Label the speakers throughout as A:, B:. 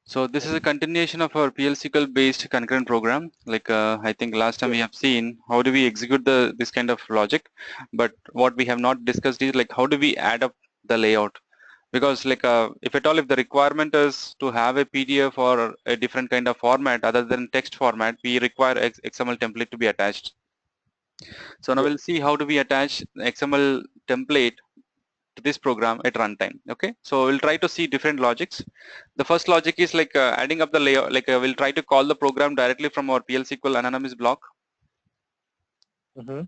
A: So this is a continuation of our PL/SQL based concurrent program. Like I think last time we have seen how do we execute this kind of logic, but what we have not discussed is like how do we add up the layout, because like if at all if the requirement is to have a PDF or a different kind of format other than text format, we require XML template to be attached. So now we'll see how do we attach the XML template to this program at runtime. Okay, so we'll try to see different logics. The first logic is like adding up the layout, like we'll try to call the program directly from our PL/SQL anonymous block. And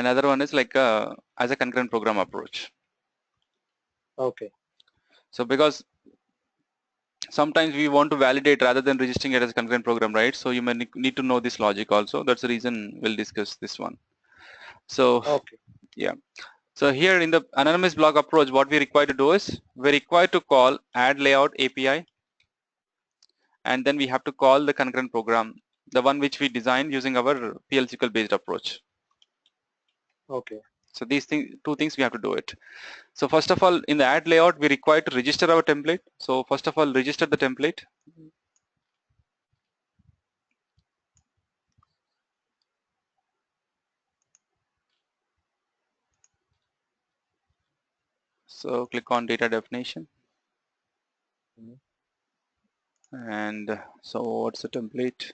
A: other one is like as a concurrent program approach.
B: Okay.
A: So because sometimes we want to validate rather than registering it as a concurrent program, right? So you may need to know this logic also. That's the reason we'll discuss this one. So
B: Okay.
A: yeah. So here in the anonymous block approach, what we require to do is we require to call add layout API, and then we have to call the concurrent program, the one which we designed using our PL/SQL based approach.
B: Okay.
A: So these two things we have to do it. So first of all, in the add layout, we require to register our template. So first of all, register the template. So click on data definition. And so what's the template?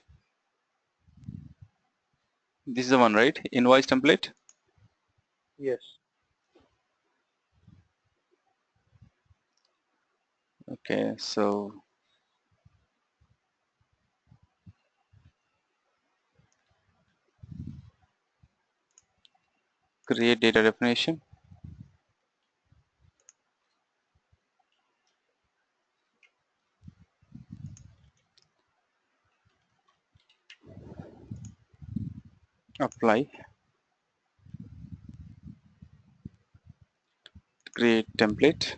A: This is the one, right? Invoice template.
B: Yes.
A: Okay, so create data definition. Apply. Create template.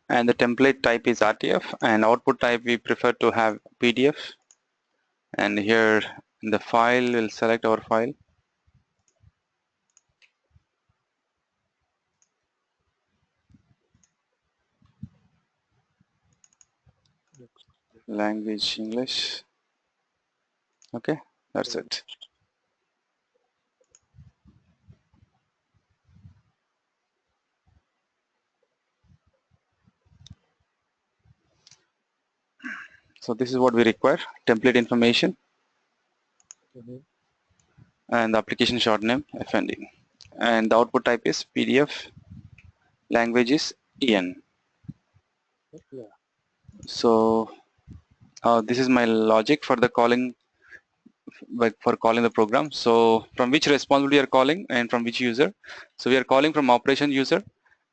A: And the template type is RTF, and output type we prefer to have PDF. And here in the file, we'll select our file. Language English. Okay, that's it. So this is what we require: template information and the application short name FND, and the output type is PDF. Language is EN.
B: Yeah.
A: So this is my logic for the calling, like for calling the program. So from which responsibility you are calling and from which user. So we are calling from operation user,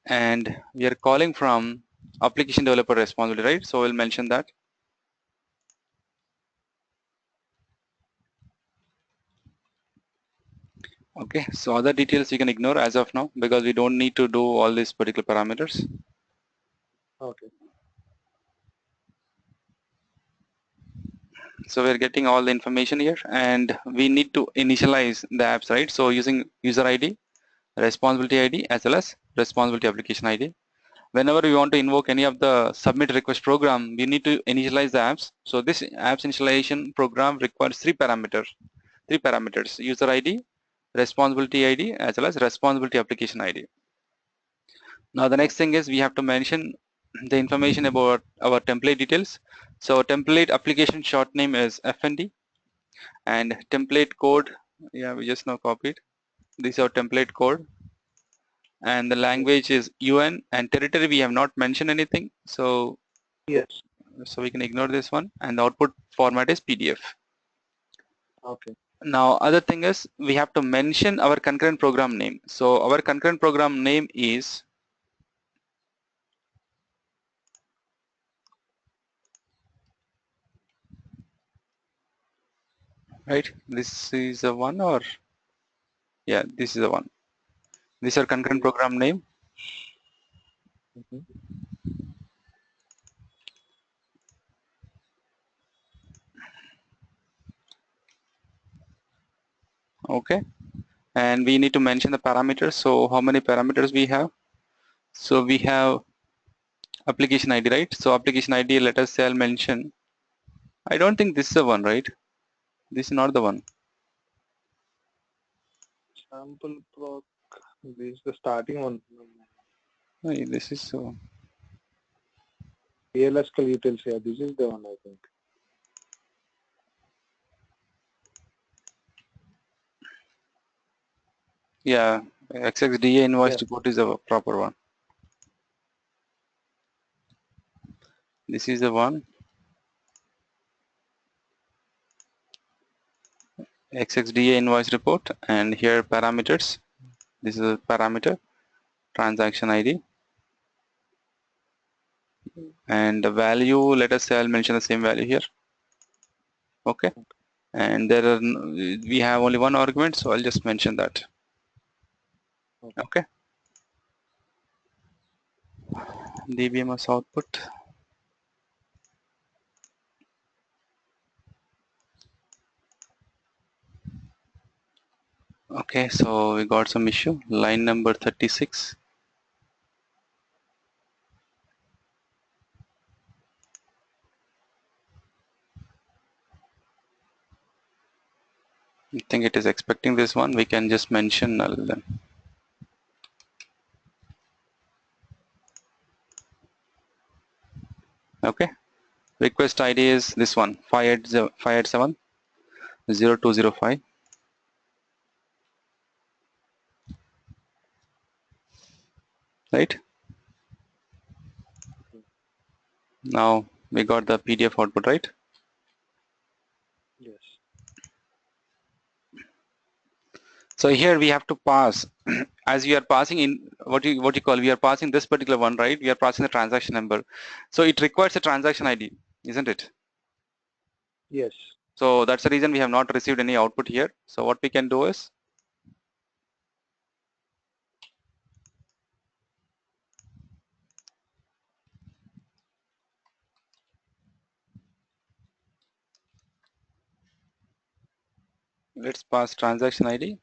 A: and we are calling from application developer responsibility, right? So we'll mention that. Okay, so other details you can ignore as of now because we don't need to do all these particular parameters.
B: Okay.
A: So we're getting all the information here, and we need to initialize the apps, right? So using user ID, responsibility ID, as well as responsibility application ID. Whenever we want to invoke any of the submit request program, we need to initialize the apps. So this apps initialization program requires three parameters: user ID, responsibility ID, as well as responsibility application ID. Now the next thing is we have to mention the information about our template details. So template application short name is FND, and template code, yeah, we just now copied. This is our template code, and the language is UN, and territory we have not mentioned anything. So
B: Yes.
A: so we can ignore this one, and the output format is PDF.
B: Okay.
A: Now other thing is we have to mention our concurrent program name. So our concurrent program name is right. This is the one, or yeah, this is the one. This is our concurrent program name. Okay, and we need to mention the parameters. So how many parameters we have? So we have application ID, right? So application ID, let us say I'll mention. I don't think this is the one, right? This is not the one.
B: Sample proc. This is the starting one.
A: Hey, this is so.
B: ALSQL utils. Yeah, this is the one I think.
A: Yeah, XXDA invoice
B: Yes.
A: report is the proper one. This is the one. XXDA invoice report, and here parameters. This is a parameter, transaction ID, and the value. Let us say I'll mention the same value here. Okay, and there are we have only one argument, so I'll just mention that. Okay. DBMS output. Okay, so we got some issue. Line number 36. I think it is expecting this one. We can just mention null then. Okay. Request ID is this one, 587-0205. Right? Now we got the PDF output, right?
B: Yes.
A: So here we have to pass, as we are passing in what you call, we are passing this particular one, right? We are passing the transaction number. So it requires a transaction ID, isn't it?
B: Yes.
A: So that's the reason we have not received any output here. So what we can do is, let's pass transaction ID.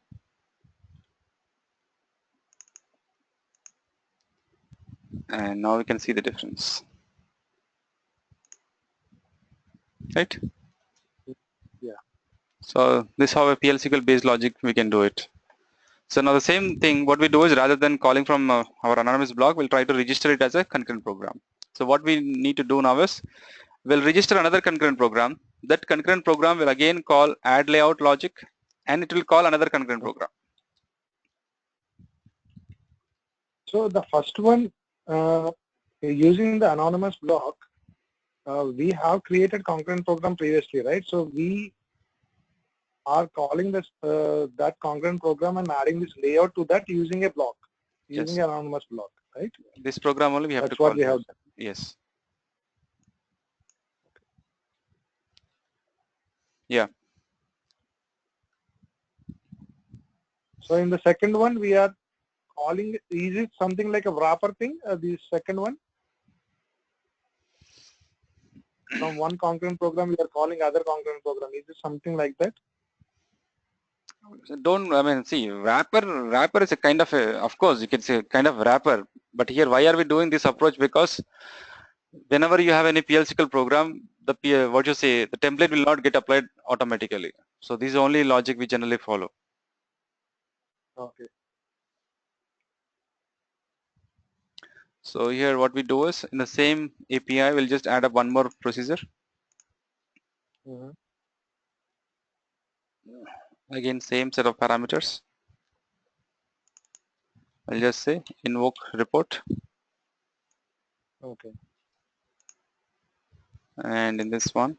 A: And now we can see the difference, right?
B: Yeah.
A: So this is how a PL/SQL based logic we can do it. So now the same thing, what we do is rather than calling from our anonymous block, we'll try to register it as a concurrent program. So what we need to do now is, we'll register another concurrent program. That concurrent program will again call add layout logic, and it will call another concurrent program.
B: So the first one, using the anonymous block, we have created concurrent program previously, right? So we are calling this that concurrent program and adding this layout to that using a block, using
A: Yes.
B: an anonymous block, right?
A: This program only we have
B: That's
A: to call.
B: what we have done.
A: Yes. Yeah.
B: So in the second one, we are calling, is it something like a wrapper thing, the second one? From one concurrent program, we are calling other concurrent program. Is it something like that?
A: I mean, see, wrapper is a kind of a, of course, you can say kind of wrapper. But here, why are we doing this approach? Because whenever you have any PL/SQL program, what you say, the template will not get applied automatically. So this is the only logic we generally follow.
B: Okay.
A: So here what we do is, in the same API, we'll just add up one more procedure.
B: Mm-hmm.
A: Again, same set of parameters. I'll just say invoke report.
B: Okay.
A: And in this one,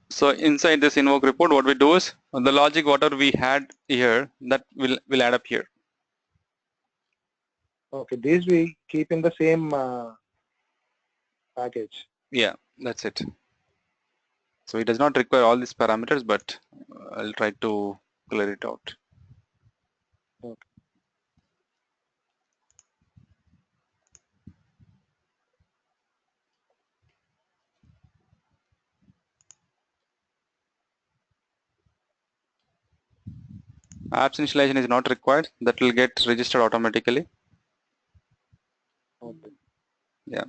A: so inside this invoke report, what we do is, the logic whatever we had here, that will add up here.
B: Okay. These we keep in the same package.
A: Yeah, that's it. So it does not require all these parameters, but I'll try to clear it out.
B: Okay.
A: Apps initialization is not required. That will get registered automatically.
B: Okay.
A: Yeah.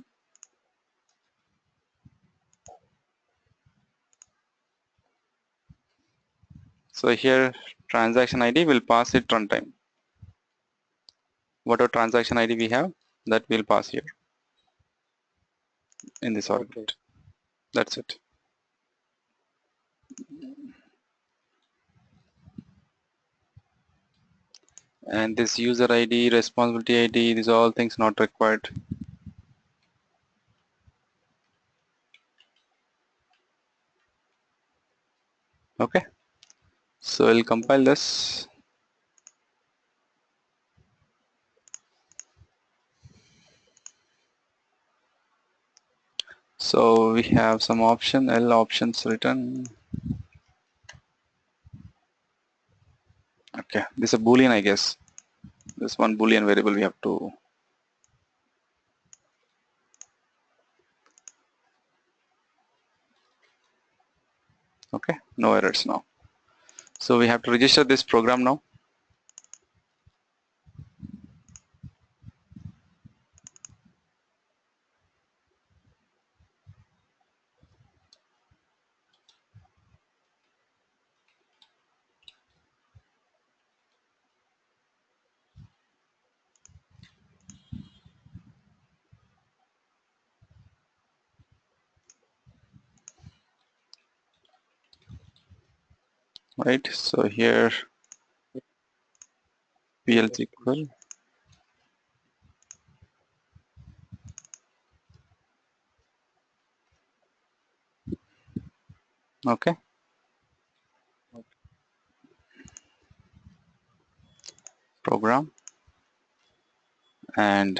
A: So here transaction ID will pass it runtime. Whatever transaction ID we have, that will pass here in this
B: Okay.
A: argument. That's it. And this user ID, responsibility ID, these are all things not required. Okay. So I'll compile this. So we have some L options written. Okay, this is a boolean, I guess. This one boolean variable we have to. Okay, no errors now. So we have to register this program now. Right, so here PL equal. Okay. Program and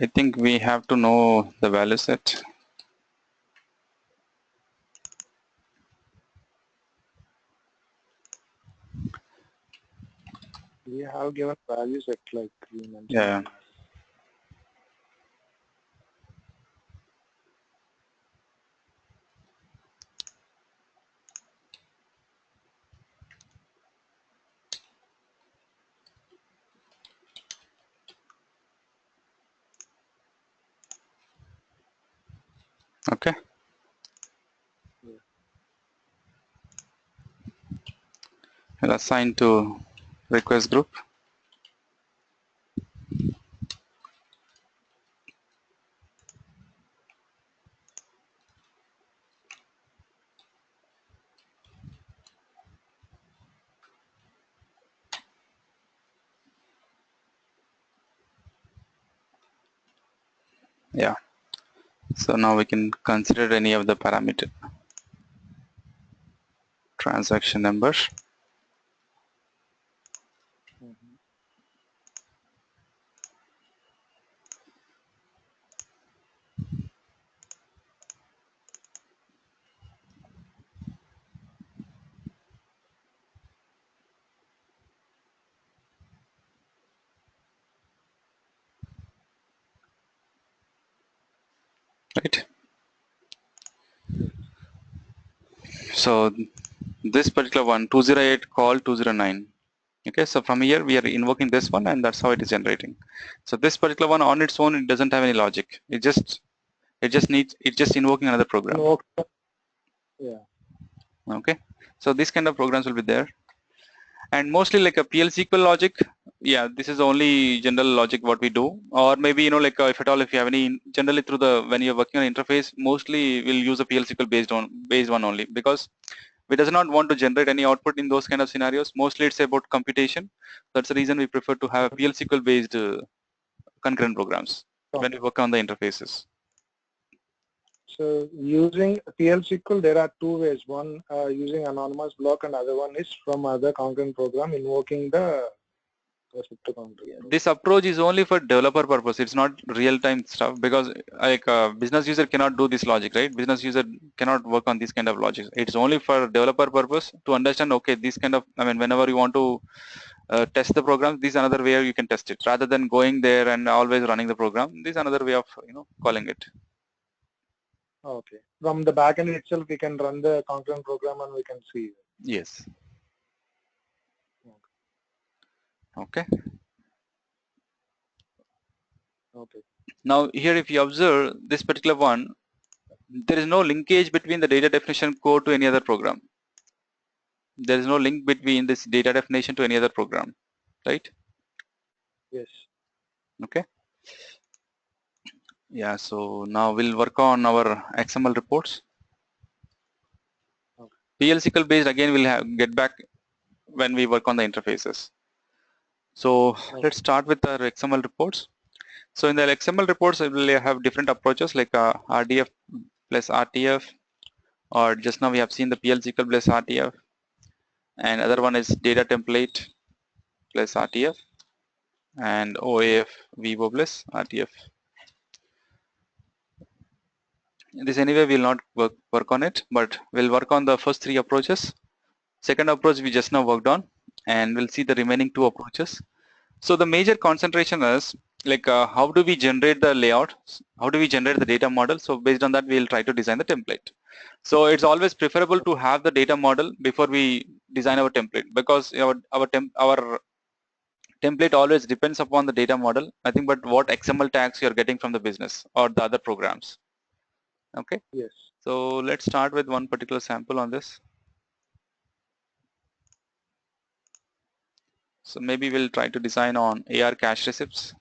A: I think we have to know the value set.
B: We have given values at like you mentioned.
A: Yeah. Okay.
B: Yeah.
A: I'll assign to request group. Yeah. So now we can consider any of the parameter. Transaction number.
B: Mm-hmm.
A: Right. So this particular one, 208 call 209. Okay, so from here we are invoking this one and that's how it is generating. So this particular one on its own, it doesn't have any logic. It's just invoking another program.
B: No. Yeah.
A: Okay, so this kind of programs will be there. And mostly like a PL SQL logic, yeah, this is the only general logic what we do. Or maybe, like if at all, if you have any, generally through when you're working on interface, mostly we'll use a PL SQL based one only, because we does not want to generate any output in those kind of scenarios. Mostly it's about computation. That's the reason we prefer to have PL SQL based concurrent programs when we work on the interfaces.
B: So using PL SQL, there are two ways. One using anonymous block, and other one is from other concurrent program invoking the
A: this approach is only for developer purpose. It's not real-time stuff, because like a business user cannot do this logic, right? Business user cannot work on this kind of logic. It's only for developer purpose to understand, okay, this kind of, I mean, whenever you want to test the program, this is another way you can test it, rather than going there and always running the program. This is another way of, calling it.
B: Okay. From the backend itself, we can run the concurrent program and we can see.
A: Yes. Okay.
B: Okay.
A: Now here, if you observe this particular one, there is no linkage between the data definition code to any other program. There is no link between this data definition to any other program, right?
B: Yes.
A: Okay. Yeah, so now we'll work on our XML reports.
B: Okay.
A: PL SQL based, again, we'll get back when we work on the interfaces. So
B: Okay.
A: let's start with our XML reports. So in the XML reports, we'll have different approaches like RDF plus RTF, or just now we have seen the PL SQL plus RTF, and other one is data template plus RTF, and OAF VIVO plus RTF. This anyway will not work on it, but we'll work on the first three approaches. Second approach we just now worked on, and we'll see the remaining two approaches. So the major concentration is like how do we generate the layout, how do we generate the data model. So based on that, we'll try to design the template. So it's always preferable to have the data model before we design our template, because our template always depends upon the data model, nothing but what XML tags you're getting from the business or the other programs. Okay.
B: Yes.
A: So let's start with one particular sample on this. So maybe we'll try to design on AR cash receipts.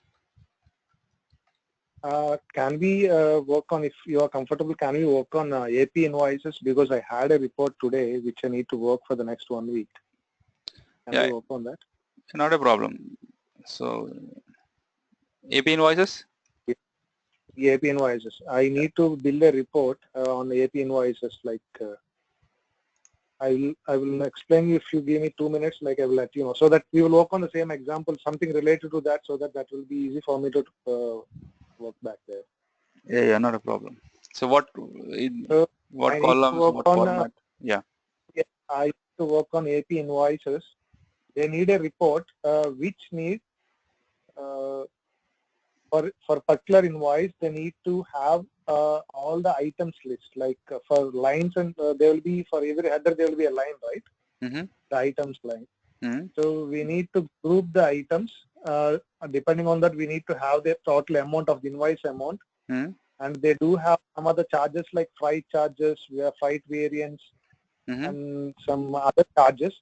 B: Can we work on, if you are comfortable, can we work on AP invoices? Because I had a report today which I need to work for the next 1 week. Can we work on that?
A: Not a problem. So AP invoices?
B: AP invoices. I need to build a report on the AP invoices. Like I will explain you if you give me 2 minutes. Like I will let you know, so that we will work on the same example, something related to that, so that will be easy for me to work back there.
A: Yeah, not a problem. So what columns, what format? Yeah.
B: I need to work on AP invoices. They need a report which needs for particular invoice, they need to have all the items list, like for lines, and there will be, for every header there will be a line, right?
A: Mm-hmm.
B: The items line.
A: Mm-hmm.
B: So we need to group the items. Depending on that, we need to have the total amount of the invoice amount.
A: Mm-hmm.
B: And they do have some other charges like freight charges, we have freight variance,
A: mm-hmm.
B: and some other charges.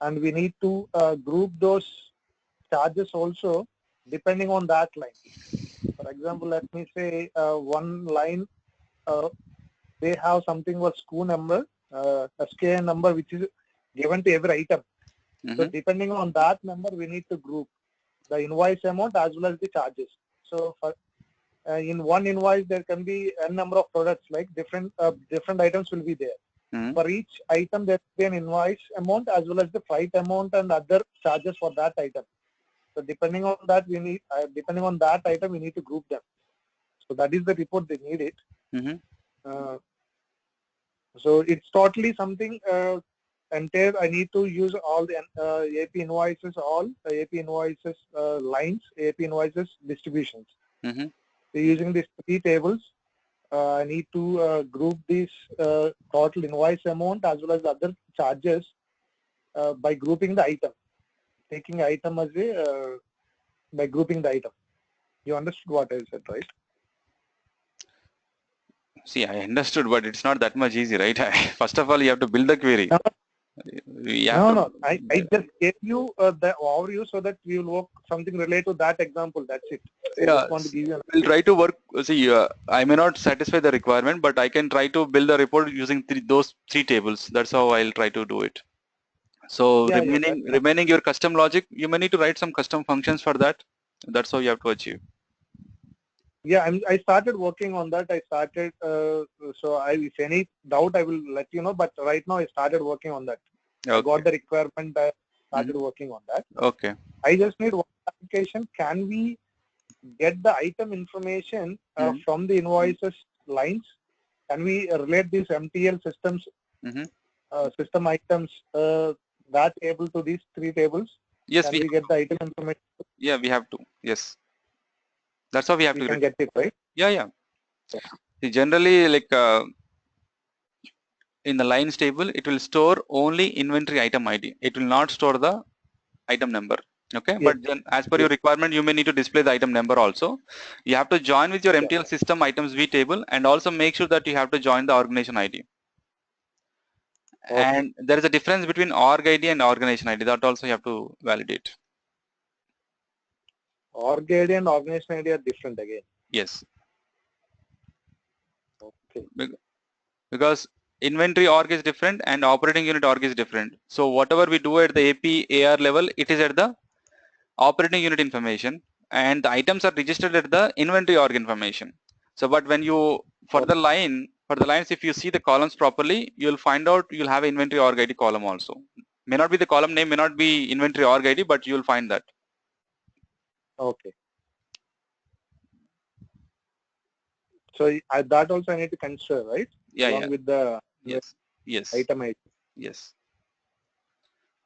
B: And we need to group those charges also depending on that line. For example, let me say one line, they have something called SKU number, SKU number, which is given to every item.
A: Mm-hmm.
B: So depending on that number, we need to group the invoice amount as well as the charges. So for in one invoice, there can be a number of products, like different items will be there.
A: Mm-hmm.
B: For each item, there will be an invoice amount as well as the freight amount and other charges for that item. So depending on that, we need depending on that item, we need to group them. So that is the report they need it.
A: Mm-hmm.
B: So it's totally something entire. I need to use all the AP invoices, all AP invoices lines, AP invoices distributions.
A: Mm-hmm.
B: So using these three tables, I need to group this total invoice amount as well as other charges by grouping the item, taking item as a by grouping the item. You understood what I said, right?
A: See, I understood, but it's not that much easy, right? First of all, you have to build the query.
B: No. I just gave you the overview so that we will work something related to that example. That's it. I just want to give you.
A: We'll try to work. See, I may not satisfy the requirement, but I can try to build a report using those three tables. That's how I'll try to do it. So remaining your custom logic, you may need to write some custom functions for that. That's how you have to achieve.
B: Yeah, I started working on that. I started, so if any doubt, I will let you know. But right now, I started working on that. I
A: Okay.
B: got the requirement. I started working on that.
A: Okay.
B: I just need one clarification. Can we get the item information from the invoices lines? Can we relate these MTL systems, system items, that table to these three tables?
A: Yes,
B: Can we get the item information?
A: yeah, we have to. Yes, that's how we have
B: We
A: to
B: can
A: get.
B: get it, right?
A: Yeah, yeah.
B: Yeah.
A: See, generally, like in the lines table, it will store only inventory item ID. It will not store the item number. Okay,
B: Yes.
A: but then as per your
B: Yes.
A: requirement, you may need to display the item number also. You have to join with your
B: Yeah.
A: MTL system items V table, and also make sure that you have to join the organization ID.
B: Okay.
A: And there is a difference between org ID and organization ID. That also you have to validate.
B: Org ID and organization ID are different again.
A: Yes.
B: Okay.
A: Because inventory org is different and operating unit org is different. So whatever we do at the AP AR level, it is at the operating unit information, and the items are registered at the inventory org information. So but when you for the lines, if you see the columns properly, you'll find out you'll have an inventory org ID column also. May not be the column name, may not be inventory org ID, but you'll find that.
B: Okay. So that also I need to consider, right?
A: Yeah,
B: Along
A: yeah.
B: with the
A: Yes. Yes.
B: item ID.
A: Yes.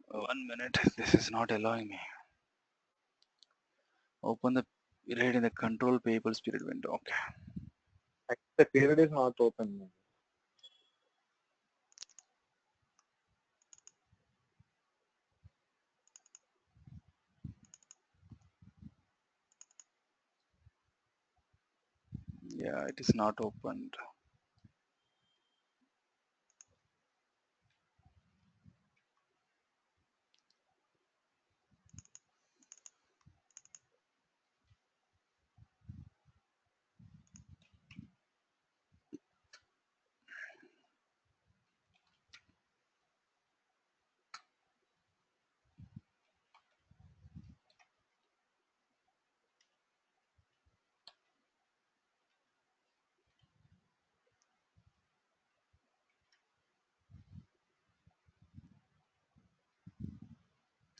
A: 1 minute. This is not allowing me. Open the period in the control payables period window. Okay.
B: The period is not open.
A: Yeah, it is not opened.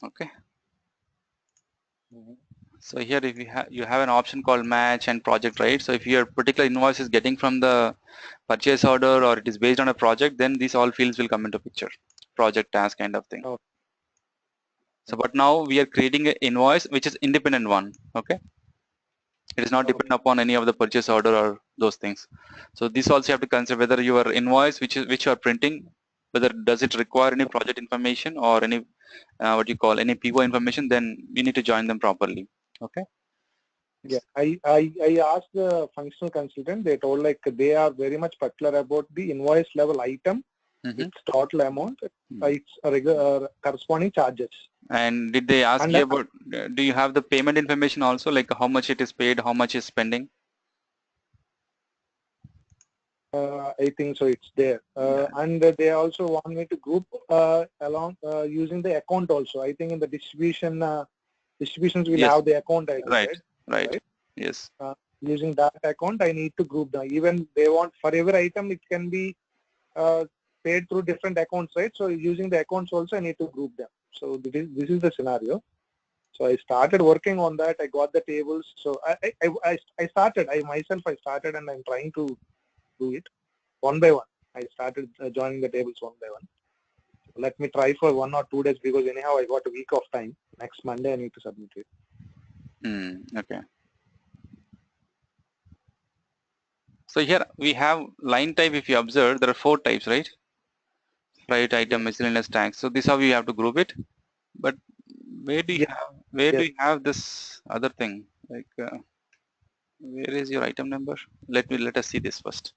A: Okay. So here if you have an option called match and project, right? So if your particular invoice is getting from the purchase order or it is based on a project, then these all fields will come into picture. Project, task kind of thing.
B: Okay.
A: So but now we are creating an invoice which is independent one. Okay. It is not
B: Okay.
A: dependent upon any of the purchase order or those things. So this also you have to consider whether your invoice which you are printing, whether does it require any project information or any what you call any PO information, then you need to join them properly. Okay.
B: Yeah, I asked the functional consultant. They told like they are very much particular about the invoice level item, its total amount, its corresponding charges.
A: And did they ask
B: And
A: you about, do you have the payment information also, like how much it is paid, how much is spending?
B: I think so. It's there, and they also want me to group along using the account also. I think in the distributions will
A: Yes,
B: have the account ID,
A: right,
B: right?
A: right,
B: Right.
A: yes.
B: Using that account, I need to group them. Even they want for every item, it can be paid through different accounts, right? So using the accounts also, I need to group them. So this is the scenario. So I started working on that. I got the tables. So I started. I started, and I'm trying to do it one by one. I started joining the tables one by one. Let me try for 1 or 2 days because anyhow I got a week of time. Next Monday I need to submit it.
A: Okay. So here we have line type. If you observe, there are 4 types, right? Right item,
B: Yes.
A: miscellaneous tax. So this is how you have to group it. But where do you
B: Yes.
A: have, where do
B: Yes.
A: you have this other thing? Like where is your item number? Let us see this first.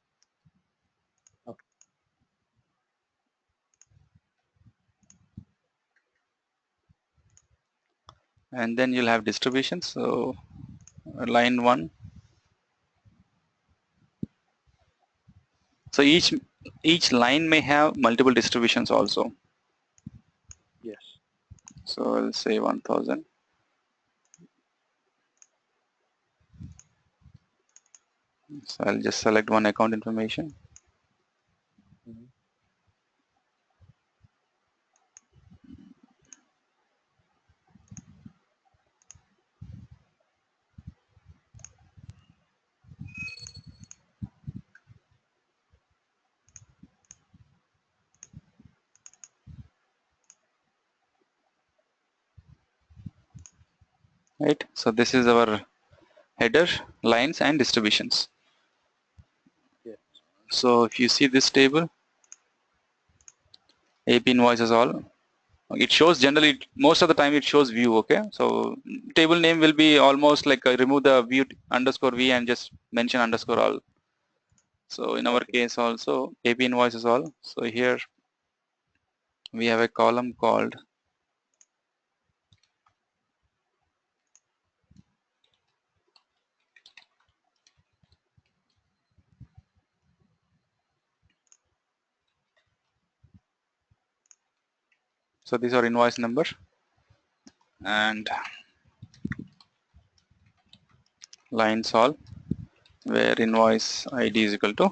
B: Okay.
A: And then you'll have distributions. So line 1. So each line may have multiple distributions also.
B: Yes.
A: So I'll say 1000. So I'll just select one account information. Right. So this is our header, lines, and distributions.
B: Yes.
A: So if you see this table, AP invoices all, it shows generally most of the time it shows view. Okay, so table name will be almost like remove the view underscore v and just mention underscore all. So in our case also AP invoices all. So here we have a column called so these are invoice number and lines all where invoice ID is equal to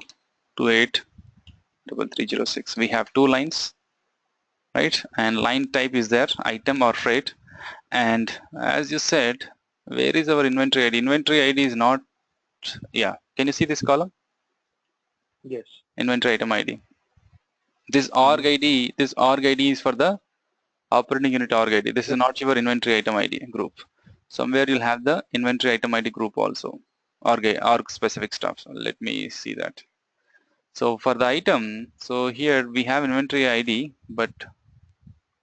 A: 283306. We have two lines, right? And line type is there, item or freight. And as you said, where is our inventory ID? Inventory ID is not, yeah. Can you see this column?
B: Yes.
A: Inventory item ID. This org ID, this org ID is for the operating unit org ID. This is not your inventory item ID group. Somewhere you'll have the inventory item ID group also, org specific stuff. So let me see that. So for the item, so here we have inventory ID, but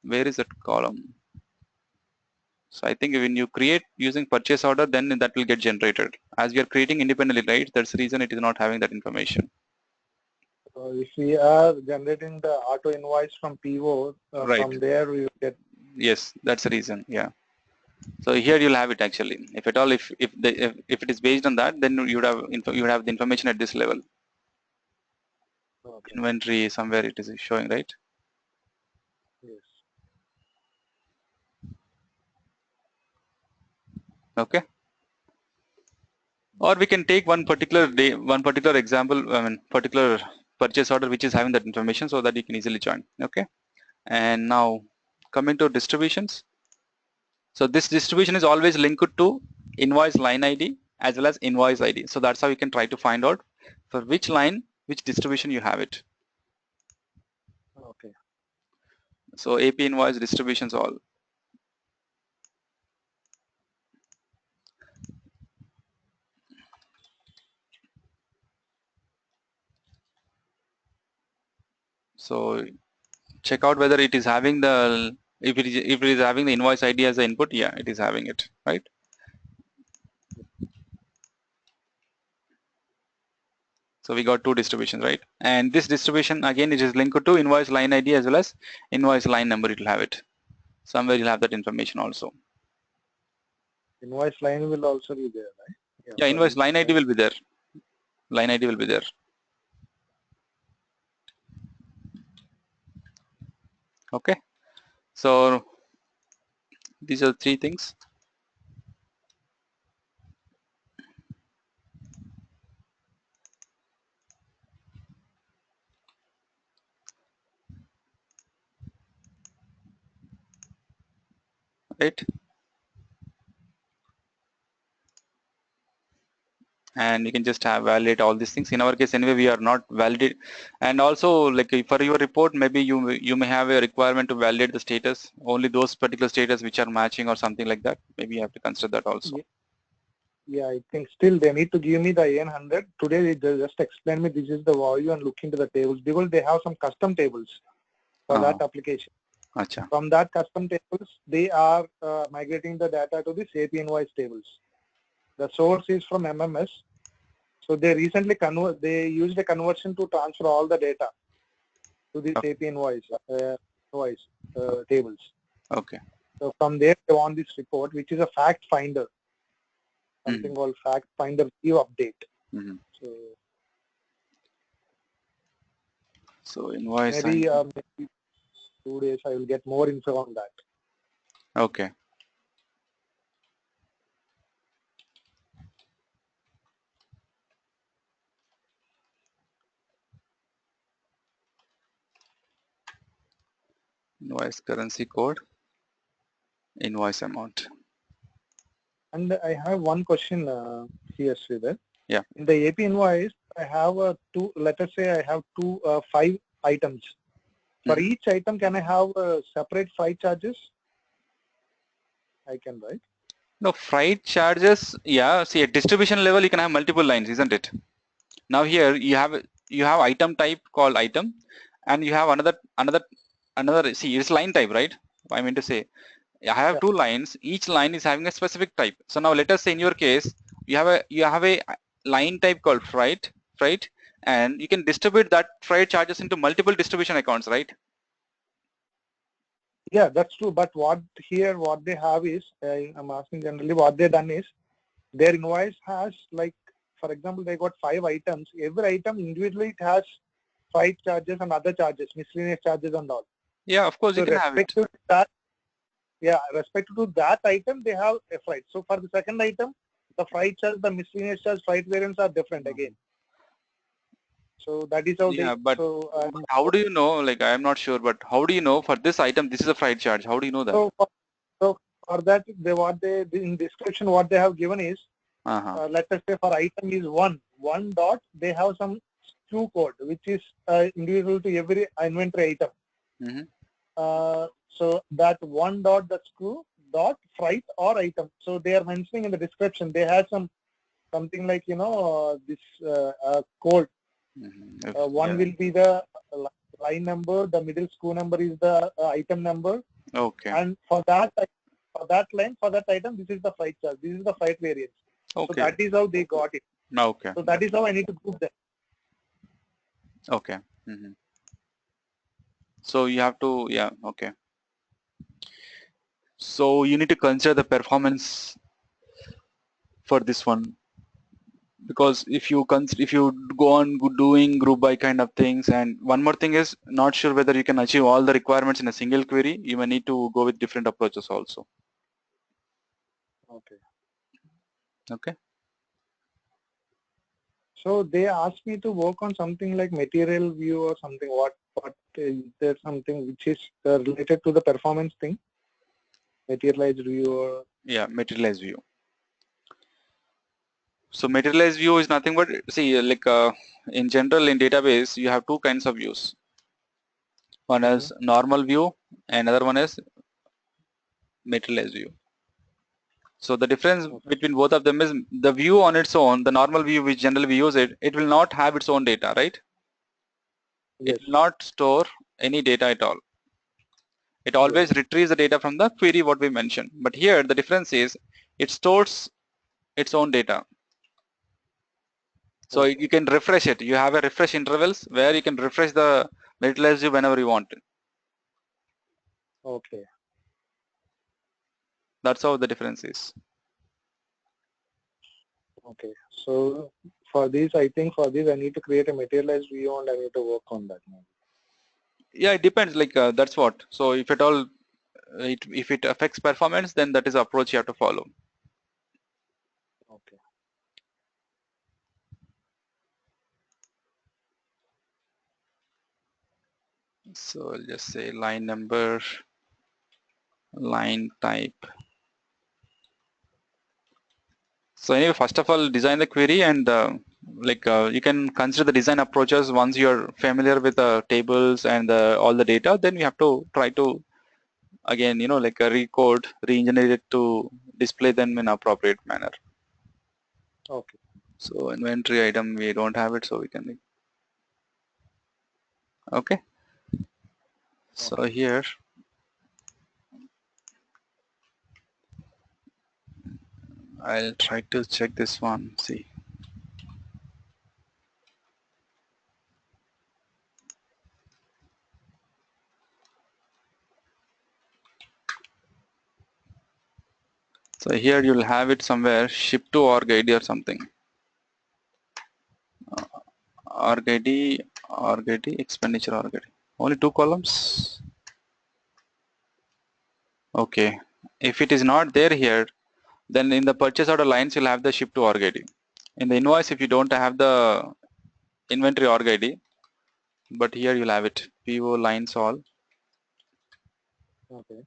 A: where is that column? So I think when you create using purchase order, then that will get generated. As we are creating independently, right? That's the reason it is not having that information.
B: So if we are generating the auto invoice from PO,
A: Right.
B: from there we will get.
A: Yes, that's the reason. Yeah. So here you'll have it actually. If at all, if it is based on that, then you would have the information at this level.
B: Okay.
A: Inventory somewhere it is showing, right?
B: Yes.
A: Okay. Or we can take one particular day, one particular example, I mean, particular purchase order which is having that information so that you can easily join. Okay. And now coming to distributions. So this distribution is always linked to invoice line ID as well as invoice ID. So that's how you can try to find out for which line, which distribution you have it.
B: Okay.
A: So AP invoice distributions all. So check out whether it is having the, if it is having the invoice ID as the input, yeah, it is having it, right? So we got two distributions, right? And this distribution again, it is linked to invoice line ID as well as invoice line number. It will have it. Somewhere you'll have that information also.
B: Invoice line will also be there, right?
A: Yeah, invoice line ID will be there. Line ID will be there. Okay. So these are three things. Right. And you can just have validate all these things. In our case anyway, we are not validate. And also like for your report, maybe you may have a requirement to validate the status, only those particular status which are matching or something like that. Maybe you have to consider that also.
B: Yeah, I think still they need to give me the AN100. Today they just explain me this is the value and look into the tables because they have some custom tables for that application.
A: Achha.
B: From that custom tables, they are migrating the data to the AP invoice tables. The source is from MMS. So they recently they used a conversion to transfer all the data to the AP invoice tables.
A: Okay.
B: So from there they want this report, which is a fact finder. Something called fact finder view update.
A: So invoice
B: maybe 2 days I will get more info on that.
A: Okay. invoice currency code, invoice amount.
B: And I have one question here, Sridhar.
A: Yeah.
B: In the AP invoice, I have two. Let us say I have 5 items. For each item, can I have separate freight charges? I can, right?
A: No, freight charges. Yeah. See, at distribution level, you can have multiple lines, isn't it? Now here you have item type called item, and you have another. See, it's line type, right? I mean to say, I have
B: Yeah.
A: two lines. Each line is having a specific type. So now let us say in your case, you have a line type called freight, and you can distribute that freight charges into multiple distribution accounts, right?
B: Yeah, that's true. But what they have is, I'm asking generally, what they done is, their invoice has, like, for example, they got 5 items. Every item individually it has freight charges and other charges, miscellaneous charges and all.
A: Yeah, of course
B: So
A: you can have it.
B: Respect to that item, they have a freight. So for the second item, the freight charge, the miscellaneous charge, freight variants are different again. So that is how
A: Yeah,
B: they.
A: but how do you know? Like, I am not sure, but how do you know for this item this is a freight charge? How do you know that?
B: So for that, they in description what they have given is, let us say for item is one dot, they have some SKU code which is individual to every inventory item. So that one dot, the SKU dot freight or item. So they are mentioning in the description, they have something like, this code. One will be the line number, the middle SKU number is the item number.
A: Okay.
B: And for that line, for that item, this is the freight charge. This is the freight variance.
A: Okay.
B: So that is how they got it.
A: Okay.
B: So that is how I need to prove that.
A: Okay. So you have to, yeah, okay. So you need to consider the performance for this one, because if you go on doing group by kind of things, and one more thing is, not sure whether you can achieve all the requirements in a single query, you may need to go with different approaches also. Okay.
B: So they asked me to work on something like material view or something. What is there something which is related to the performance thing? Materialized view or?
A: Yeah, materialized view. So materialized view is nothing but, see, like in general in database you have two kinds of views. One is normal view, and another one is materialized view. So the difference between both of them is the view on its own, the normal view which generally we use it will not have its own data, right?
B: Yes.
A: It will not store any data at all. It always retrieves the data from the query what we mentioned. But here the difference is it stores its own data. So you can refresh it. You have a refresh intervals where you can refresh the materialized view whenever you want.
B: Okay.
A: That's how the difference is.
B: Okay. So for this, I think I need to create a materialized view and I need to work on that now.
A: Yeah, it depends. Like that's what. So if at all, if it affects performance, then that is the approach you have to follow.
B: Okay.
A: So I'll just say line number, line type. So anyway, first of all, design the query, and you can consider the design approaches once you're familiar with the tables and all the data. Then you have to try to again, recode, re-engineer it to display them in appropriate manner.
B: Okay.
A: So inventory item, we don't have it, so we can. Okay. So here. I'll try to check this one, see. So here you'll have it somewhere, ship to org ID or something. Org ID, expenditure org ID. Only 2 columns. Okay. If it is not there here, then in the purchase order lines you'll have the ship to org ID. In the invoice, if you don't have the inventory org ID, but here you'll have it. PO lines all.
B: Okay.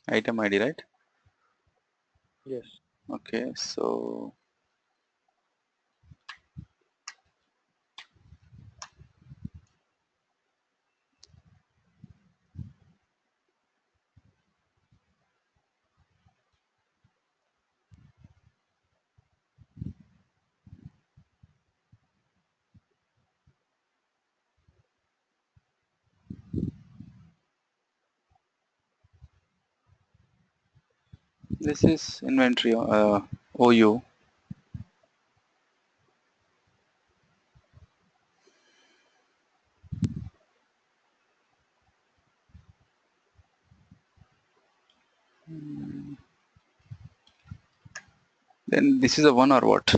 A: Item ID, right?
B: Yes.
A: Okay, so this is inventory OU. Then this is a one or what?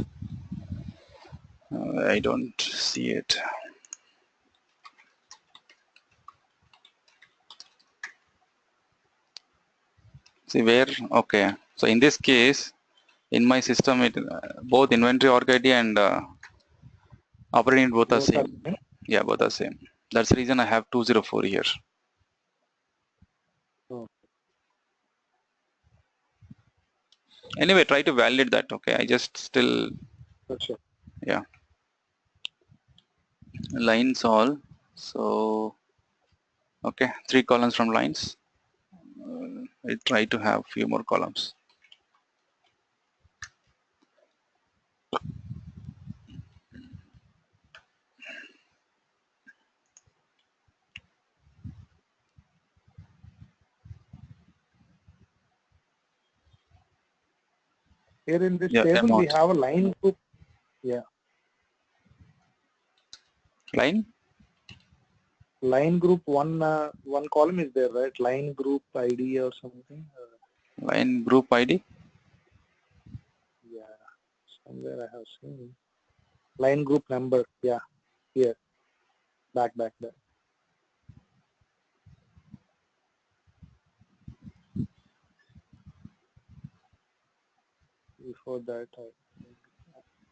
A: I don't see it. See where? Okay. So in this case, in my system, it both inventory org ID and operating both are
B: Both are
A: same.
B: same.
A: Yeah, both are same. That's the reason I have 204 here.
B: Oh,
A: Anyway, try to validate that. Okay, I just still,
B: gotcha.
A: yeah, lines all. So okay, 3 columns from lines. I try to have few more columns.
B: Here in this
A: Yeah,
B: table, we
A: amount
B: have a line group. Yeah.
A: line.
B: Line group one column is there, right? Line group ID or something.
A: Line group ID.
B: Yeah. Somewhere I have seen line group number. Yeah. Here. Back. Before that,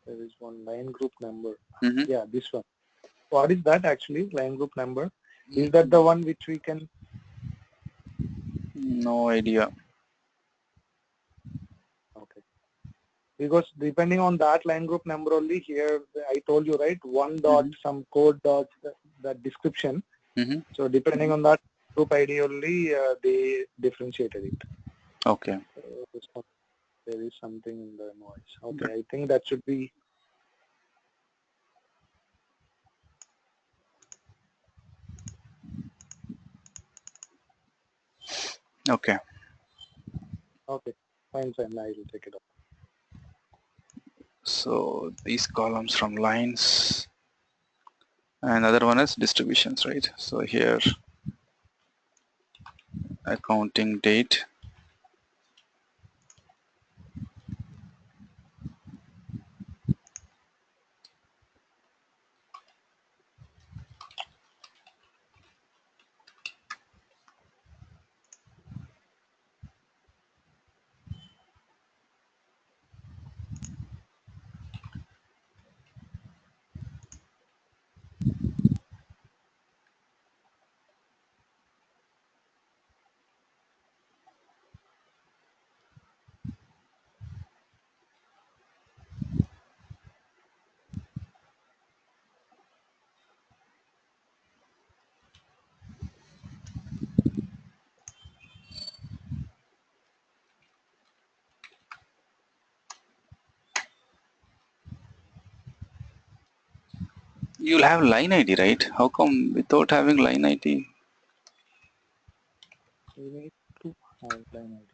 B: there is one line group number.
A: Mm-hmm.
B: Yeah, this one. What is that actually? Line group number. Is that the one which we can?
A: No idea.
B: Okay. Because depending on that line group number only, here I told you, right, one dot some code dot that description.
A: Mm-hmm.
B: So depending on that group ID only, they differentiated it.
A: Okay.
B: So there is something in the noise. Okay, I think that should be.
A: Okay.
B: Okay, fine. I will take it up.
A: So these columns from lines, and other one is distributions, right? So here, accounting date. You'll have line ID, right? How come without having line ID?
B: We need to have line ID.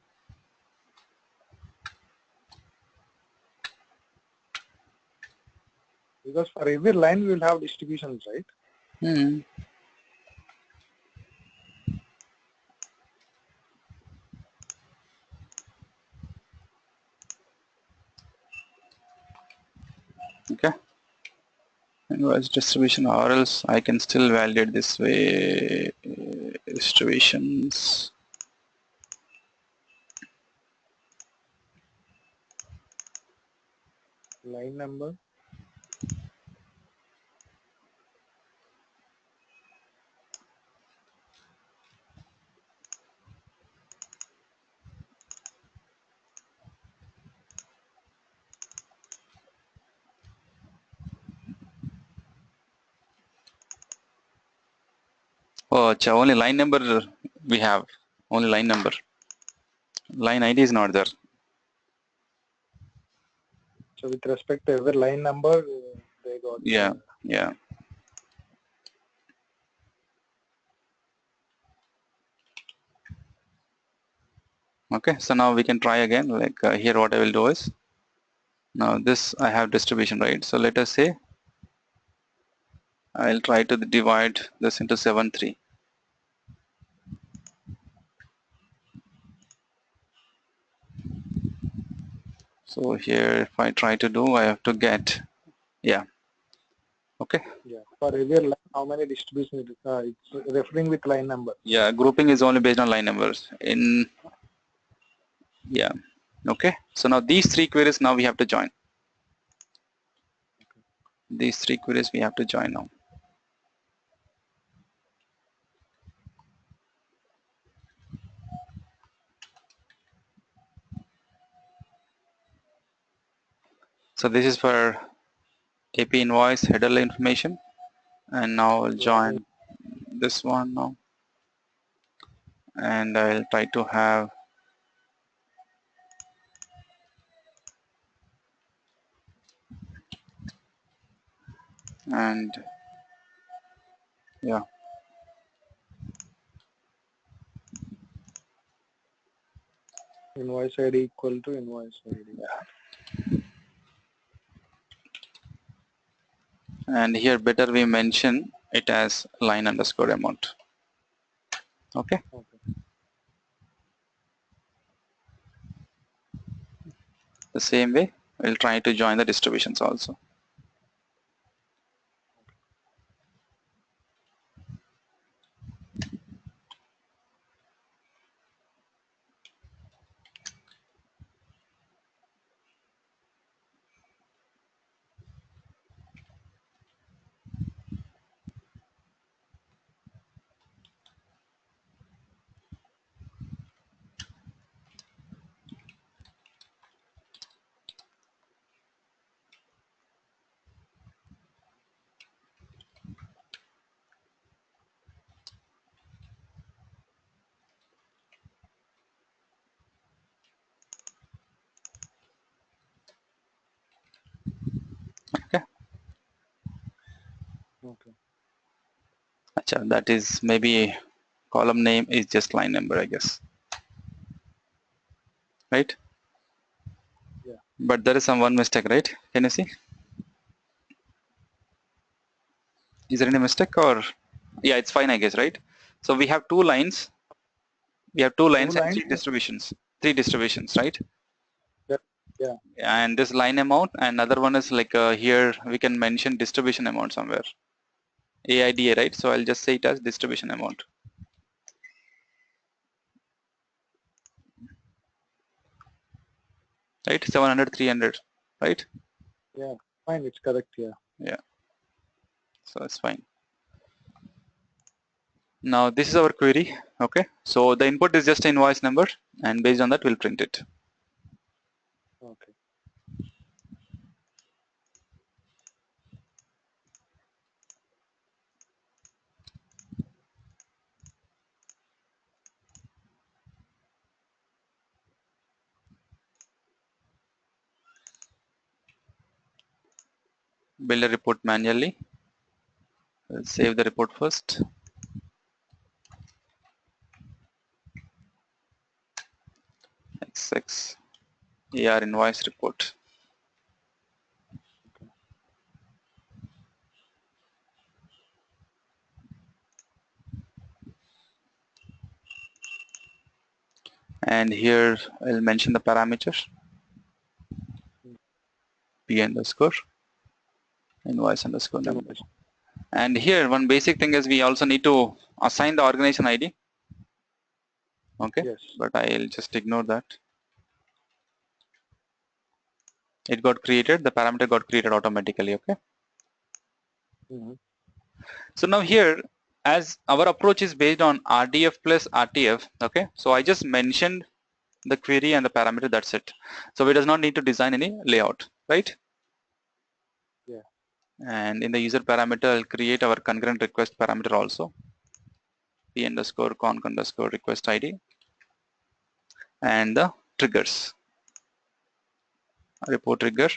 B: Because for every line we will have distributions, right?
A: Hmm. Okay, invoice distribution, or else I can still validate this way. Distributions.
B: Line number.
A: Oh, only line number we have. Only line number. Line ID is not there.
B: So with respect to every line number, they got.
A: Yeah, yeah. Okay, so now we can try again. Like here, what I will do is, now this I have distribution, right? So let us say I'll try to divide this into 7, 3. So here, if I try to do, I have to get, yeah. Okay.
B: Yeah. For every line, how many distributions? It's referring with line number.
A: Yeah, grouping is only based on line numbers. Yeah. Okay. So now these 3 queries now we have to join. These 3 queries we have to join now. So this is for AP invoice header information, and now I'll join this one now, and I'll try to have and yeah.
B: Invoice ID equal to invoice ID.
A: And here better we mention it as line underscore amount. Okay.
B: Okay.
A: The same way we'll try to join the distributions also. Okay.
B: Okay.
A: Achha, that is maybe column name is just line number, I guess. Right?
B: Yeah.
A: But there is some one mistake, right? Can you see? Is there any mistake or? Yeah, it's fine, I guess, right? So we have 2 lines. We have 2
B: Two
A: lines and
B: lines.
A: 3 distributions. 3 distributions, right?
B: Yeah.
A: And this line amount, and another one is like here we can mention distribution amount somewhere. AIDA, right? So I'll just say it as distribution amount. Right? 700, 300, right?
B: Yeah. Fine. It's correct. Yeah.
A: Yeah. So it's fine. Now this is our query. Okay. So the input is just invoice number, and based on that we'll print it.
B: Okay.
A: Build a report manually. We'll save the report first. X6 AR invoice report.
B: Okay.
A: And here I'll mention the parameter P underscore. invoice underscore number. And here one basic thing is we also need to assign the organization ID. Okay,
B: Yes.
A: but I'll just ignore that. It got created, the parameter got created automatically. Okay. So now here, as our approach is based on RDF plus RTF, okay, so I just mentioned the query and the parameter, that's it. So we does not need to design any layout, right?
B: Yeah.
A: And in the user parameter, I'll create our concurrent request parameter also. P underscore conc underscore request ID and the triggers. Report trigger.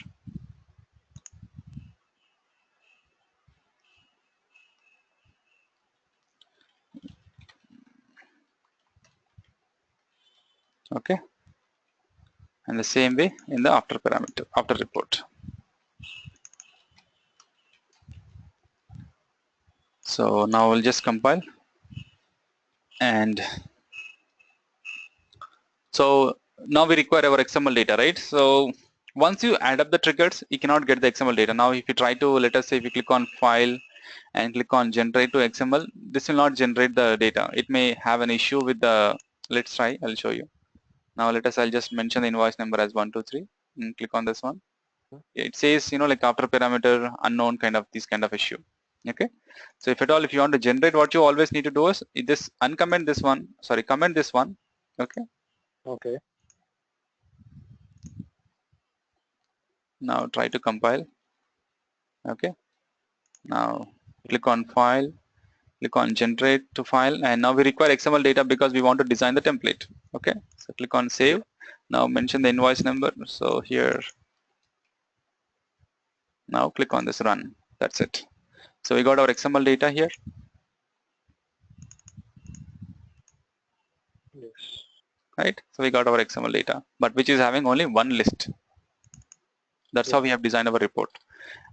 A: Okay. And the same way in the after parameter, after report. So now we'll just compile. And so now we require our XML data, right? So once you add up the triggers, you cannot get the XML data. Now if you try to, let us say if you click on file and click on generate to XML, this will not generate the data. It may have an issue with the, let's try, I'll show you. Now I'll just mention the invoice number as 123 and click on this one. It says, like after parameter unknown kind of this kind of issue. Okay. So if at all, if you want to generate, what you always need to do is this uncomment this one, sorry, comment this one. Okay.
B: Okay.
A: Now try to compile. Okay. Now click on file, click on generate to file, and now we require XML data because we want to design the template. Okay. So click on save. Now mention the invoice number. So here, now click on this run. That's it. So we got our XML data here.
B: Yes.
A: Right. So we got our XML data, but which is having only one list. That's how we have designed our report.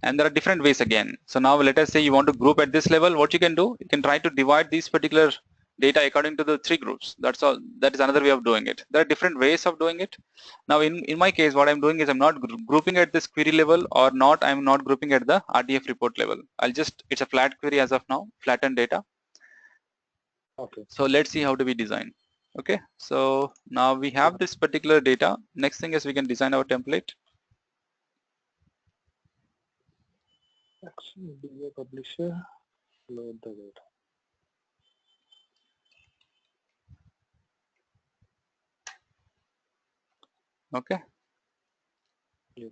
A: And there are different ways again. So now let us say you want to group at this level. What you can do, you can try to divide these particular data according to the 3 groups. That's all. That is another way of doing it. There are different ways of doing it. Now in my case, what I'm doing is I'm not grouping at this query level, or not. I'm not grouping at the RDF report level. It's a flat query as of now, flattened data.
B: Okay.
A: So let's see how do we design. Okay. So now we have this particular data. Next thing is we can design our template.
B: Be a publisher, load the data.
A: Okay.
B: Yes.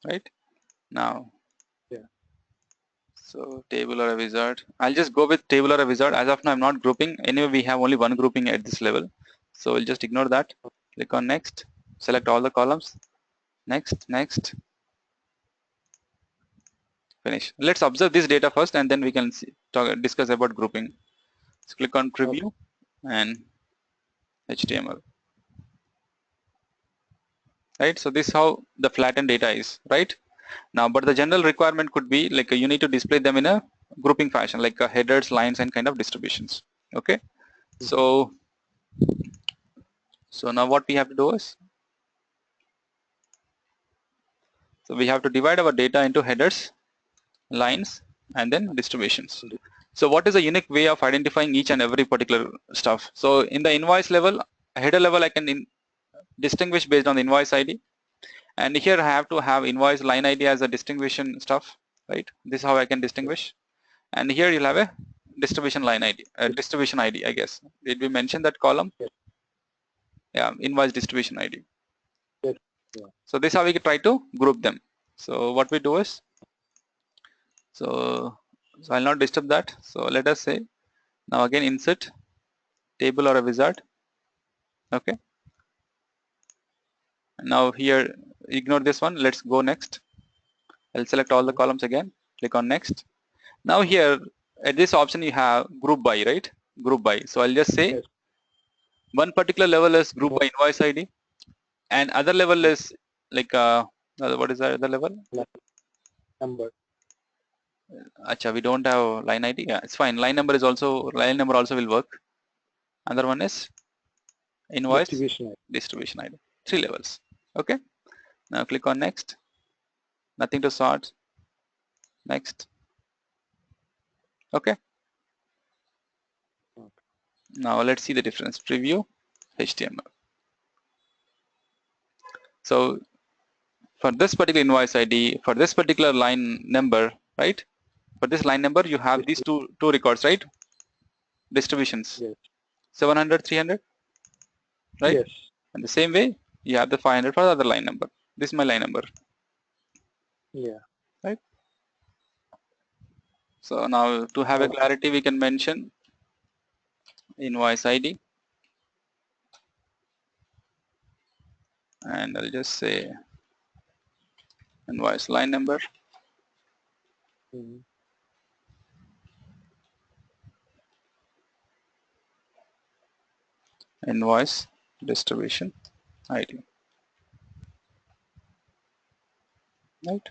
A: Right now.
B: Yeah.
A: So table or a wizard. I'll just go with table or a wizard. As of now, I'm not grouping. Anyway, we have only one grouping at this level. So we'll just ignore that. Click on next. Select all the columns. Next, next. Finish. Let's observe this data first, and then we can discuss about grouping. So click on preview and HTML. Right. So this is how the flattened data is. Right. Now, but the general requirement could be like you need to display them in a grouping fashion, like headers, lines, and kind of distributions. Okay. So now what we have to do is, so we have to divide our data into headers, lines, and then distributions. So what is a unique way of identifying each and every particular stuff? So in the invoice level, header level, I can distinguish based on the invoice ID. And here I have to have invoice line ID as a distinguishing stuff, right? This is how I can distinguish. And here you'll have a distribution line ID, distribution ID, I guess. Did we mention that column? Yeah, invoice distribution ID. So this is how we can try to group them. So what we do is, so I'll not disturb that. So let us say, now again insert table or a wizard. Okay. Now here, ignore this one. Let's go next. I'll select all the columns again. Click on next. Now here at this option you have group by, right? Group by. So I'll just say one particular level is group by invoice ID, and other level is like What is the level?
B: Number.
A: Acha, we don't have line ID. Yeah, it's fine. Line number also will work. Another one is invoice distribution ID. 3 levels. Okay. Now click on next. Nothing to sort. Next. Okay. Now let's see the difference. Preview HTML. So for this particular invoice ID, for this particular line number, right? For this line number, you have these two records, right? Distributions.
B: Yes.
A: 700, 300, right?
B: Yes.
A: And the same way, you have the 500 for the other line number. This is my line number.
B: Yeah.
A: Right? So now to have a clarity, we can mention invoice ID. And I'll just say invoice line number. Invoice distribution ID. Right?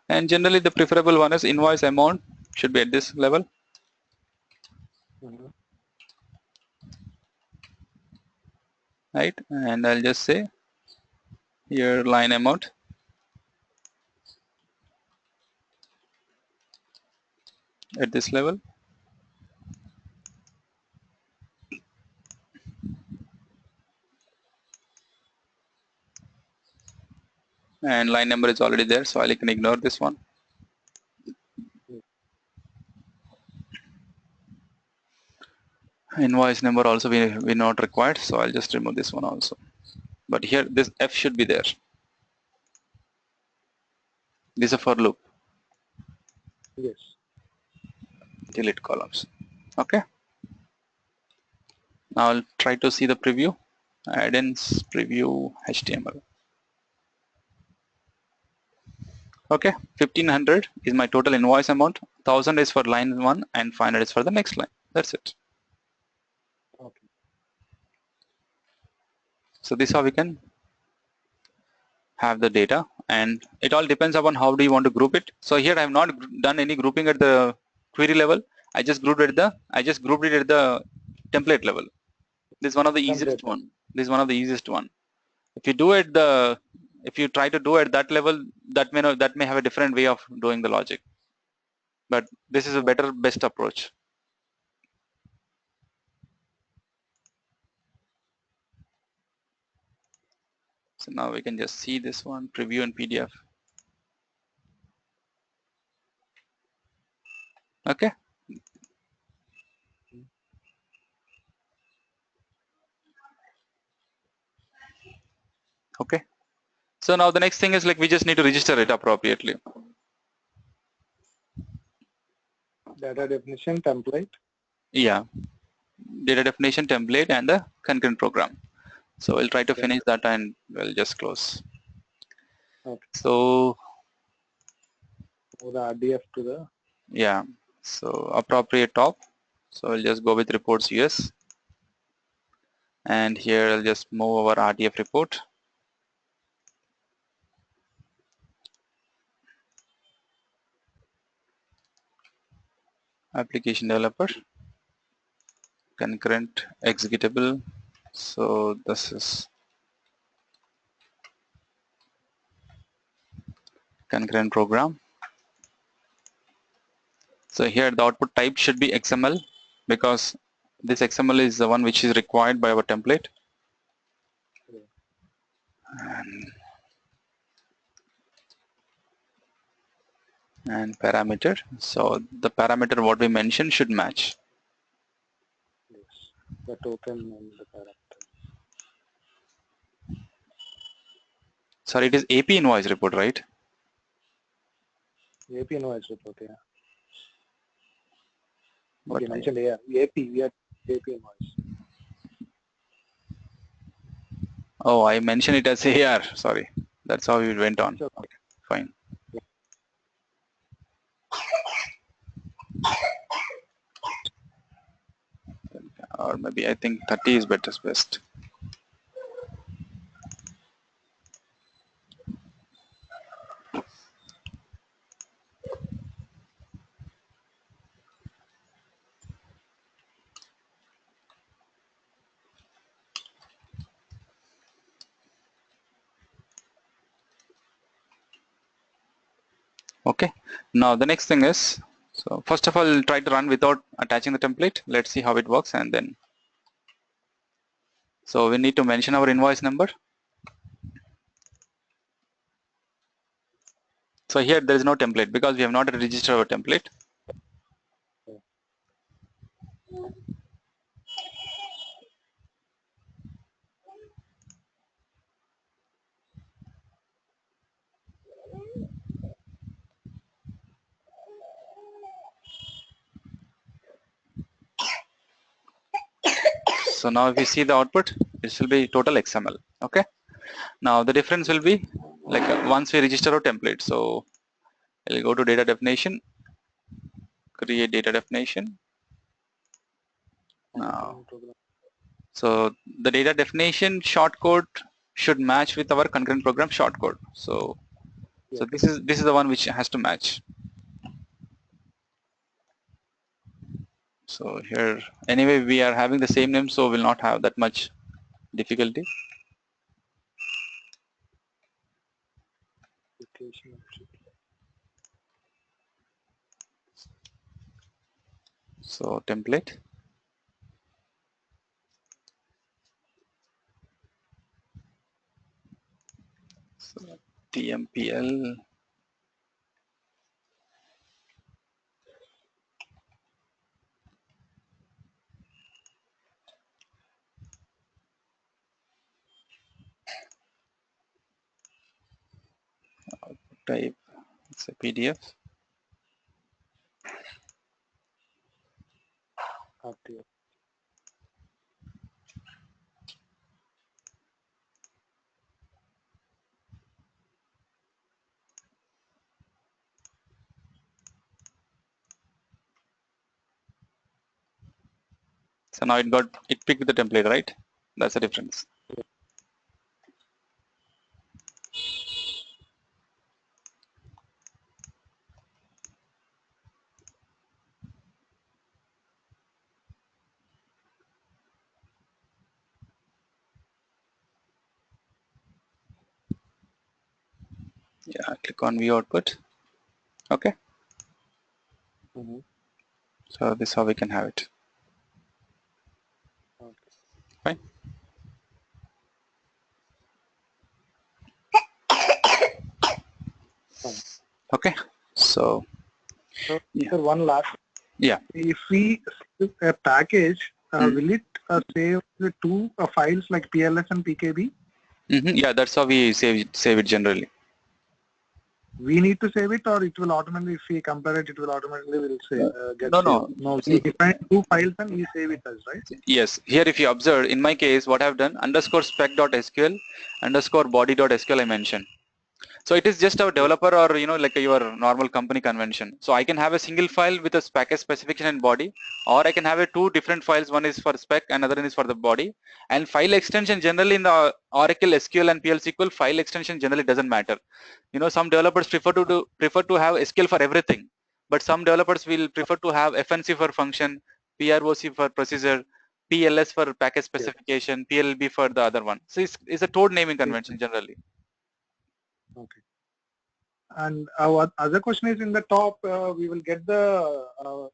A: And generally the preferable one is invoice amount should be at this level. Right? And I'll just say here line amount at this level. And line number is already there, so I can ignore this one. Invoice number also we not required, so I'll just remove this one also. But here this F should be there. This is a for loop.
B: Yes.
A: Delete columns. Okay. Now I'll try to see the preview. Add-ins preview HTML. Okay, 1500 is my total invoice amount. 1000 is for line 1 and 500 is for the next line. That's it.
B: Okay.
A: So this is how we can have the data, and it all depends upon how do you want to group it. So here I have not done any grouping at the query level. I just grouped it at the template level. This is one of the easiest one. This is one of the easiest one. If you try to do at that level, that may have a different way of doing the logic. But this is a best approach. So now we can just see this one, preview in PDF. Okay. Okay. So now the next thing is like we just need to register it appropriately.
B: Data definition template.
A: Yeah. Data definition template and the concurrent program. So we'll try to finish that and we'll just close.
B: Okay.
A: So
B: move the RDF to the.
A: Yeah. So appropriate top. So we'll just go with reports US. And here I'll just move our RDF report. Application developer. Concurrent executable. So this is concurrent program. So here the output type should be XML because this XML is the one which is required by our template. And parameter. So the parameter what we mentioned should match.
B: Yes. The token and the parameter.
A: Sorry, it is AP invoice report, right?
B: AP invoice report, yeah.
A: But
B: okay, mentioned here. AP, we are AP invoice.
A: Oh, I mentioned it as AR. Sorry, that's how it went on.
B: Okay.
A: Fine. Or maybe I think 30 is better, best. Okay. Now the next thing is, so first of all, try to run without attaching the template. Let's see how it works, and then so we need to mention our invoice number. So here there is no template because we have not registered our template. So now if you see the output, it will be total XML. Okay. Now the difference will be like once we register our template. So I'll go to data definition, create data definition. Now, so the data definition shortcode should match with our concurrent program shortcode. So this is the one which has to match. So here anyway we are having the same name, so we'll not have that much difficulty. So template. So TMPL. Type, it's a PDF.
B: RTF.
A: So now it picked the template, right? That's the difference. Yeah, click on view output. Okay. So this is how we can have it. Fine. Okay. So
B: So one last.
A: Yeah.
B: If we save a package, will it save the two files like PLS and PKB?
A: Yeah, that's how we save it generally.
B: We need to save it, or it will automatically, if we compare it, it will automatically will save, get saved. No, we define two files and we save it as, right?
A: Yes. Here if you observe, in my case, what I've done, underscore spec.sql, underscore body.sql I mentioned. So it is just our developer or like your normal company convention. So I can have a single file with a package specification and body, or I can have two different files. One is for spec, another one is for the body. And file extension generally in the Oracle SQL and PL SQL, file extension generally doesn't matter. Some developers prefer to have SQL for everything, but some developers will prefer to have FNC for function, PROC for procedure, PLS for package specification, PLB for the other one. So it's a toad naming convention generally.
B: Okay. And our other question is in the top, we will get the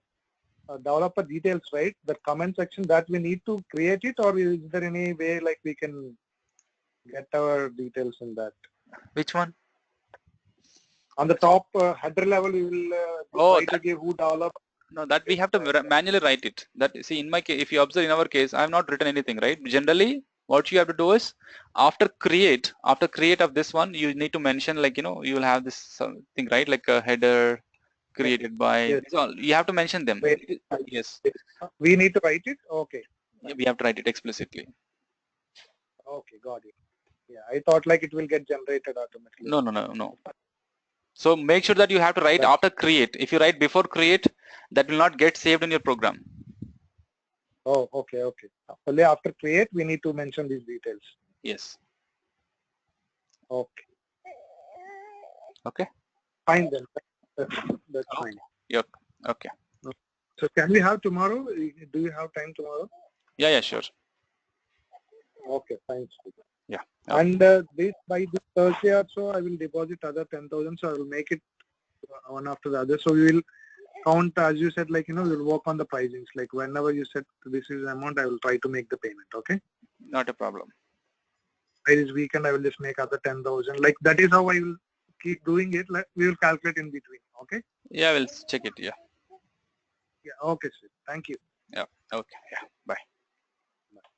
B: developer details, right? The comment section that we need to create it, or is there any way like we can get our details in that?
A: Which one?
B: On the top header level, we will try to give who developed.
A: No, that we have to manually write it. That, see, in my case, if you observe in our case, I have not written anything, right? Generally, what you have to do is after create of this one, you need to mention, like, you will have this something, right? Like a header created by,
B: Yes.
A: all, you have to mention them. Yes.
B: We need to write it. Okay.
A: We have to write it explicitly.
B: Okay, got it. Yeah, I thought like it will get generated automatically.
A: No. So make sure that you have to write after create. If you write before create, that will not get saved in your program.
B: Oh, okay. Only after create, we need to mention these details.
A: Yes.
B: Okay.
A: Okay.
B: Fine then. That's fine.
A: Yep. Okay.
B: So can we have tomorrow? Do you have time tomorrow?
A: Yeah, sure.
B: Okay, fine.
A: Yeah.
B: And by this Thursday or so, I will deposit other 10,000. So I will make it one after the other. So we will count, as you said, like, we'll work on the pricings. Like whenever you said this is the amount, I will try to make the payment. Okay.
A: Not a problem.
B: By this weekend, I will just make other 10,000. Like that is how I will keep doing it. Like we will calculate in between. Okay.
A: Yeah, we'll check it. Yeah.
B: Yeah. Okay, sir. Thank you.
A: Yeah. Okay. Yeah. Bye.